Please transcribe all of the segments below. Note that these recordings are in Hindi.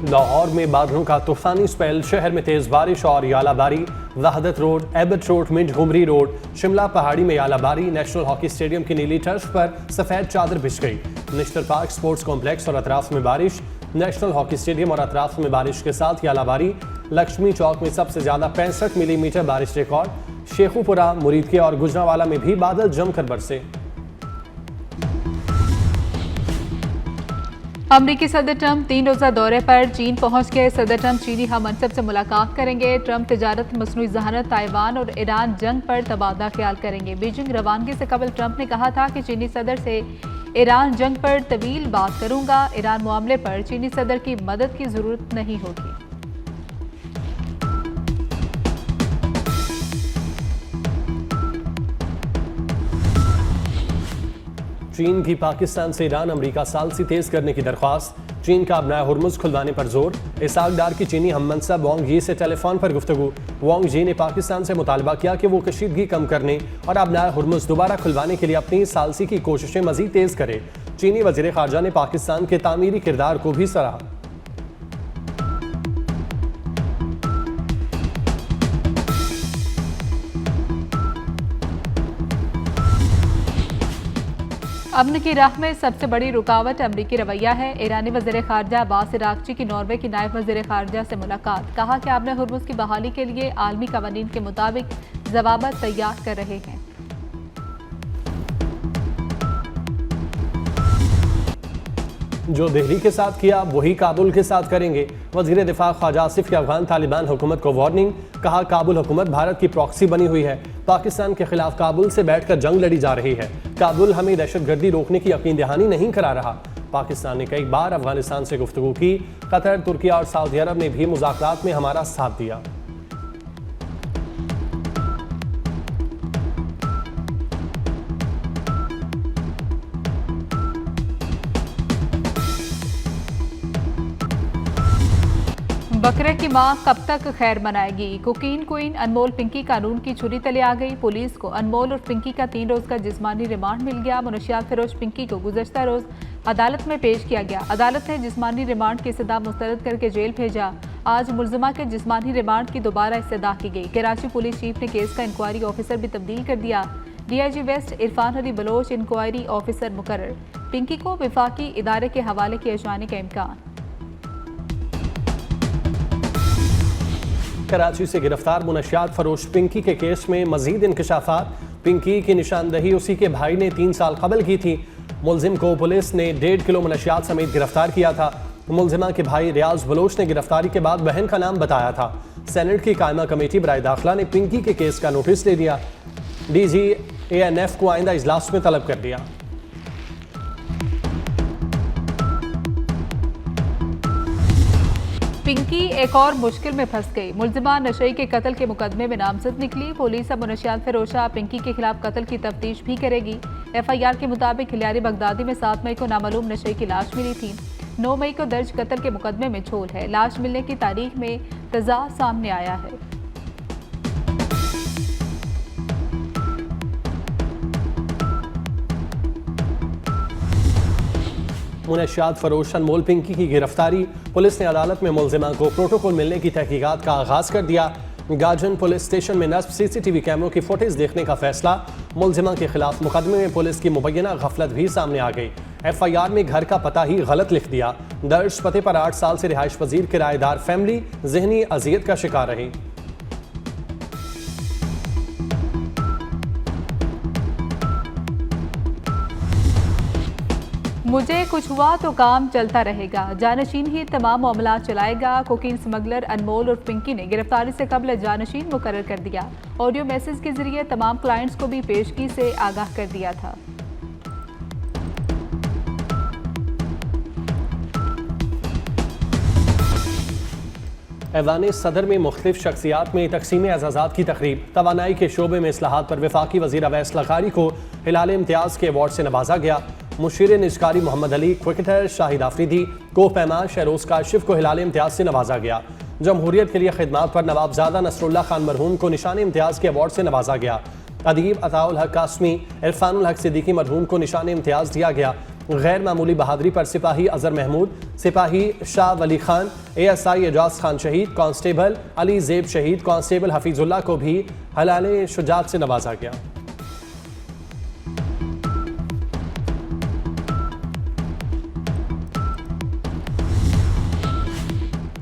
लाहौर में बादलों का तूफानी स्पेल, शहर में तेज बारिश और यालाबारी। वहादत रोड, एबट रोड, मिंट घुमरी रोड, शिमला पहाड़ी में यालाबारी। नेशनल हॉकी स्टेडियम की नीली टर्फ पर सफेद चादर बिछ गई। नेशनल पार्क स्पोर्ट्स कॉम्प्लेक्स और अतराफ में बारिश। नेशनल हॉकी स्टेडियम और अतराफ में बारिश के साथ यालाबारी। लक्ष्मी चौक में सबसे ज्यादा 65 मिलीमीटर बारिश रिकॉर्ड। शेखुपुरा, मुरीदके और गुजरावाला में भी बादल जमकर बरसे। अमरीकी सदर ट्रंप 3 रोजा दौरे पर चीन पहुंच गए। सदर ट्रंप चीनी हम मनसब से मुलाकात करेंगे। ट्रंप तिजारत, मसनूई जहानत, ताइवान और ईरान जंग पर तबादला ख्याल करेंगे। बीजिंग रवानगी से कबल ट्रंप ने कहा था कि चीनी सदर से ईरान जंग पर तवील बात करूंगा। ईरान मामले पर चीनी सदर की मदद की जरूरत नहीं होगी। चीन की पाकिस्तान से ईरान अमरीका सालसी तेज करने की दरख्वास्त। चीन का अपना हुर्मुज खुलवाने पर जोर। इसहाक डार की चीनी हम मनसब वांग यी से टेलीफोन पर गुफ्तगू। वांग यी ने पाकिस्तान से मुतालबा किया कि वो कशीदगी कम करने और अपना हुर्मुज दोबारा खुलवाने के लिए अपनी सालसी की कोशिशें मजीद तेज करे। चीनी वजीर खारजा ने पाकिस्तान के तामीरी किरदार को भी सराहा। अमन की राह में सबसे बड़ी रुकावट अमरीकी रवैया है। ईरानी वज़ीर ख़ारजा अब्बास इराक़ची की नॉर्वे की नायब वज़ीर ख़ारजा से मुलाकात। कहा कि आपने हुर्मुज़ की बहाली के लिए आलमी कवानीन के मुताबिक जवाबत तैयार कर रहे हैं। जो दिल्ली के साथ किया वही काबुल के साथ करेंगे। वज़ीर दिफा ख्वाजा आसिफ की अफगान तालिबान हुकूमत को वार्निंग। कहा काबुल हुकूमत भारत की प्रॉक्सी बनी हुई है। पाकिस्तान के खिलाफ काबुल से बैठकर जंग लड़ी जा रही है। काबुल हमें दहशतगर्दी रोकने की यकीन दहानी नहीं करा रहा। पाकिस्तान ने कई बार अफगानिस्तान से गुफ्तगू की। कतर, तुर्की और सऊदी अरब ने भी मुज़ाकरात में हमारा साथ दिया। बकरे की मां कब तक खैर मनाएगी। कोकीन क्वीन अनमोल पिंकी कानून की छुरी तले आ गई। पुलिस को अनमोल और पिंकी का 3 रोज का जिस्मानी रिमांड मिल गया। मुनशियात फिरोज पिंकी को गुज़श्ता रोज अदालत में पेश किया गया। अदालत ने जिस्मानी रिमांड की इस्तदा मुस्तरद करके जेल भेजा। आज मुलजिमा के जिस्मानी रिमांड की दोबारा इस्तदा की गई। कराची पुलिस चीफ ने केस का इंक्वायरी ऑफिसर भी तब्दील कर दिया। DIG west Irfan Ali Baloch inquiry officer मुकर्रर। पिंकी को विफाकी इदारे के हवाले किए जाने का इम्कान। कराची से गिरफ्तार मुनशियात फरोश पिंकी के केस में मजीद इंकशाफात। पिंकी की निशानदही उसी के भाई ने 3 साल कबल की थी। मुलजिम को पुलिस ने 1.5 किलो मुनशियात समेत गिरफ्तार किया था। मुलजिमा के भाई रियाज बलोच ने गिरफ्तारी के बाद बहन का नाम बताया था। सेनेट की कायमा कमेटी बराए दाखिला ने पिंकी के केस का नोटिस ले दिया। DG ANF को आइंदा इजलास में तलब कर दिया। पिंकी एक और मुश्किल में फंस गई। मुलजिमा नशई के कत्ल के मुकदमे में नामजद निकली। पुलिस अब मुनशियात फिरोशा पिंकी के खिलाफ कत्ल की तफ्तीश भी करेगी। FIR के मुताबिक हिलारी बगदादी में 7 मई को नामालूम नशई की लाश मिली थी। 9 मई को दर्ज कत्ल के मुकदमे में झोल है। लाश मिलने की तारीख में तजाद सामने आया है। मुनशियात फरोश अनमोल पिंकी की गिरफ्तारी। पुलिस ने अदालत में मुलजिमा को प्रोटोकॉल मिलने की तहकीकात का आगाज कर दिया। गाजन पुलिस स्टेशन में नस्ब CCTV कैमरों की फुटेज देखने का फैसला। मुलजिमा के खिलाफ मुकदमे में पुलिस की मुबैना गफलत भी सामने आ गई। FIR में घर का पता ही गलत लिख दिया। दर्ज पते पर 8 साल से रिहाइश पजीर किराएदार फैमिली जहनी अजियत का शिकार रही। मुझे कुछ हुआ तो काम चलता रहेगा। जानशीन ही तमाम मामला चलाएगा। कोकीन स्मगलर अनमोल और पिंकी ने गिरफ्तारी से कबल जानशीन मुकर्रर कर दिया। ऑडियो मैसेज के जरिए तमाम क्लाइंट्स को भी पेशगी से आगाह कर दिया था। ऐवान सदर में मुख्तलिफ शख्सियात में तकसीम एजाज़ात की तकरीब। तवानाई के शोबे में इस्लाहात पर वफाकी वज़ीर अवैस लखारी को हिलाल इम्तियाज़ के अवार्ड से नवाजा गया। मुशीर निजकारी मोहम्मद अली, क्रिकेटर शाहिद आफरीदी, कोह पैमा शहरोज काशिफ को हिलाल इम्तियाज़ से नवाजा गया। जमहूरियत के लिए खिदमात पर नवाबजादा नसरुल्लाह खान मरहूम को निशान इम्तियाज़ के अवार्ड से नवाजा गया। अदीब अताउल हक कासमी, इरफानुल हक सिद्दीकी मरहूम को निशान इम्तियाज़ दिया गया। गैर मामूली बहादुरी पर सिपाही अजहर महमूद, सिपाही शाह वली खान, ASI एजाज खान शहीद, कांस्टेबल अली जेब शहीद, कांस्टेबल हफीजुल्लाह को भी हलाले शुजात से नवाजा गया।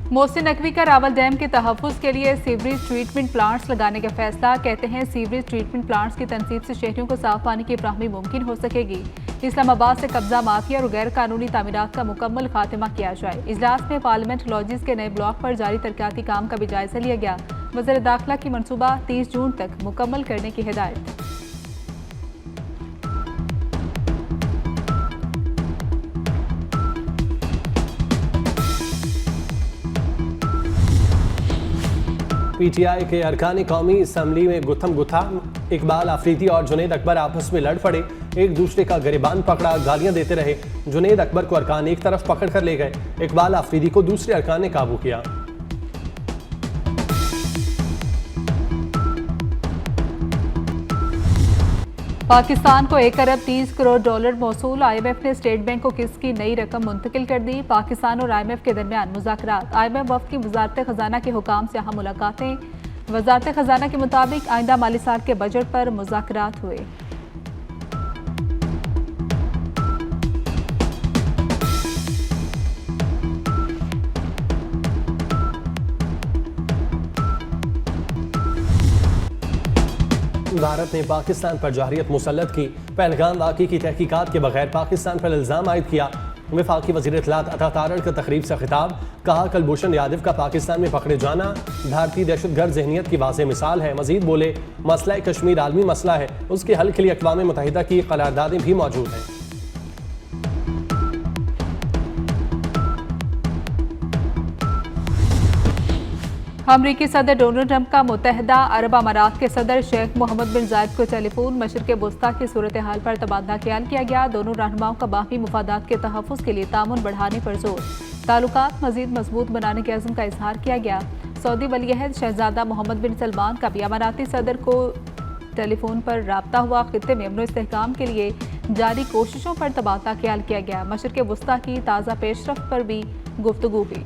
मोहसिन नकवी का रावल डैम के तहफ़्फ़ुज़ के लिए सीवरेज ट्रीटमेंट प्लांट्स लगाने का फैसला। कहते हैं सीवरेज ट्रीटमेंट प्लांट्स की तनसीब से शहरियों को साफ पानी की फराहमी मुमकिन हो सकेगी। इस्लामाबाद से कब्जा माफिया और गैर कानूनी तामीरात का मुकम्मल खात्मा किया जाए। इजलास में पार्लियामेंट लॉजिस के नए ब्लॉक पर जारी तरक्याती काम का भी जायजा लिया गया। वज़ीर दाखिला की मनसूबा 30 जून तक मुकम्मल करने की हिदायत। PTI के अरकान कौमी असम्बली में गुत्थम गुत्था, इकबाल आफरीदी और जुनैद अकबर आपस में लड़ पड़े, एक दूसरे का गिरबान पकड़ा, गालियां देते रहे। जुनैद अकबर को अरकान एक तरफ पकड़ कर ले गए, इकबाल आफरीदी को दूसरे अरकान ने काबू किया। पाकिस्तान को 1 अरब 30 करोड़ डॉलर मौसूल। IMF ने स्टेट बैंक को किस्त की नई रकम मुंतकिल कर दी। पाकिस्तान और IMF के दरमियान मुज़ाकरात। IMF वफ़द की वज़ारत ख़जाना के हुकाम से अहम मुलाकातें। वज़ारत ख़जाना के मुताबिक आइंदा माली साल के बजट पर मुज़ाकरात हुए। भारत ने पाकिस्तान पर जहरियत मुसल्लत की। पहलगाम वाक़ई की तहकीकात के बगैर पाकिस्तान पर इल्ज़ाम आयद किया। वफाकी वज़ीर इत्तलात अता तारड़ का तकरीब से खिताब, कहा कुलभूषण यादव का पाकिस्तान में पकड़े जाना भारतीय दहशतगर्द जहनीत की वाज़ेह मिसाल है। मज़ीद बोले, मसला कश्मीर आलमी मसला है, उसके हल के लिए अक़वाम मुत्तहिदा की क़रारदादें भी मौजूद हैं। अमरीकी सदर डोनाल्ड ट्रंप का मुत्तहिदा अरब अमारात के सदर शेख मोहम्मद बिन जायद को टेलीफोन मशरिक़ वस्ता की सूरत हाल पर तबादला ख्याल किया गया। दोनों रहनुमाओं का बाकी मुफादात के तहफ़्फ़ुज़ के लिए तामुन बढ़ाने पर जोर, ताल्लुकात मज़ीद मजबूत बनाने के अज़्म का इजहार किया गया। सऊदी वलीअहद शहजादा मोहम्मद बिन सलमान का भी अमाराती सदर को टेलीफोन पर राब्ता हुआ। खित्ते में अमन इस्तेहकाम के लिए जारी कोशिशों पर तबादला ख्याल किया गया। मशरिक़ वस्ता की ताज़ा पेशरफ्त पर भी गुफ्तगू हुई।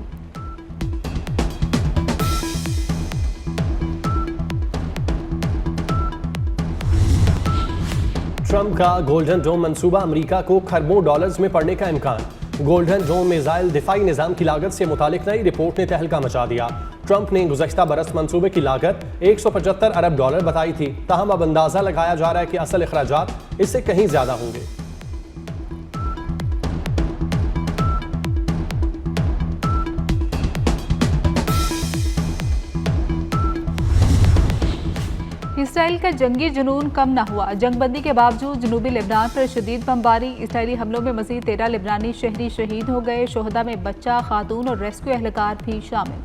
ट्रंप का गोल्डन डोम मंसूबा अमेरिका को खरबों डॉलर्स में पड़ने का इम्कान। गोल्डन डोम मिसाइल दिफाई निज़ाम की लागत से मुतालिक नई रिपोर्ट ने तहलका मचा दिया। ट्रंप ने गुज़श्ता बरस मंसूबे की लागत 175 अरब डॉलर बताई थी, ताहम अब अंदाजा लगाया जा रहा है कि असल अखराजात इससे कहीं ज्यादा होंगे। इसराइल का जंगी जुनून कम न हुआ। जंगबंदी के बावजूद जनूबी लेबनान पर शदीद बमबारी। इसराइली हमलों में मजीद 13 लेबनानी शहरी शहीद हो गए। शोहदा में बच्चा, खातून और रेस्क्यू एहलकार भी शामिल।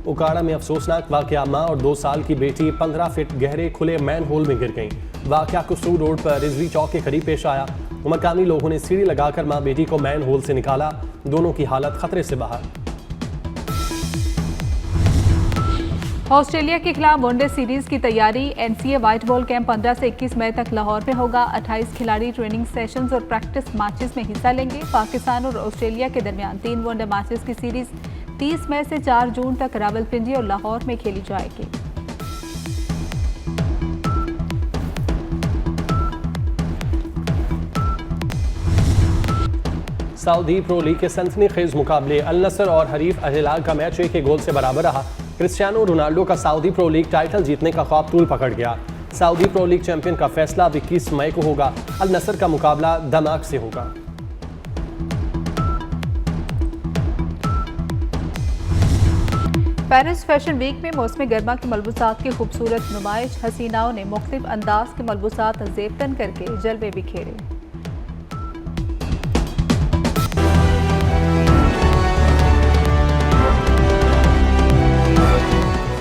उकाड़ा में अफसोसनाक वाकया, मां और 2 साल की बेटी 15 फीट गहरे खुले मैन होल में गिर गईं। वाकया कुसू रोड पर रिजवी चौक के करीब पेश आया। मकामी लोगों ने सीढ़ी लगाकर मां बेटी को मैन होल से निकाला। दोनों की हालत खतरे से बाहर। ऑस्ट्रेलिया के खिलाफ वनडे सीरीज की तैयारी। NCA व्हाइट बॉल कैंप 15 से 21 मई तक लाहौर में होगा। 28 खिलाड़ी ट्रेनिंग सेशंस और प्रैक्टिस मैचेस में हिस्सा लेंगे। पाकिस्तान और ऑस्ट्रेलिया के दरमियान 3 वनडे मैचेस की सीरीज 30 मई से 4 जून तक रावलपिंडी और लाहौर में खेली जाएगी। सऊदी प्रो लीग के सनसनीखेज मुकाबले, अल नसर और हरीफ अल हिलाल का मैच 1 गोल से बराबर रहा। क्रिस्टियानो रोनाल्डो का सऊदी प्रो लीग टाइटल जीतने का ख्वाब तूल पकड़ गया। सऊदी प्रो लीग चैंपियन का फैसला 21 मई को होगा। अल नसर का मुकाबला दमाक से होगा। पेरिस फैशन वीक में मौसम गर्मा के मलबूसात की खूबसूरत नुमाइश। हसीनाओं ने मुख्तलिफ अंदाज के मलबूसात ज़ेबतन करके जलवे बिखेरे।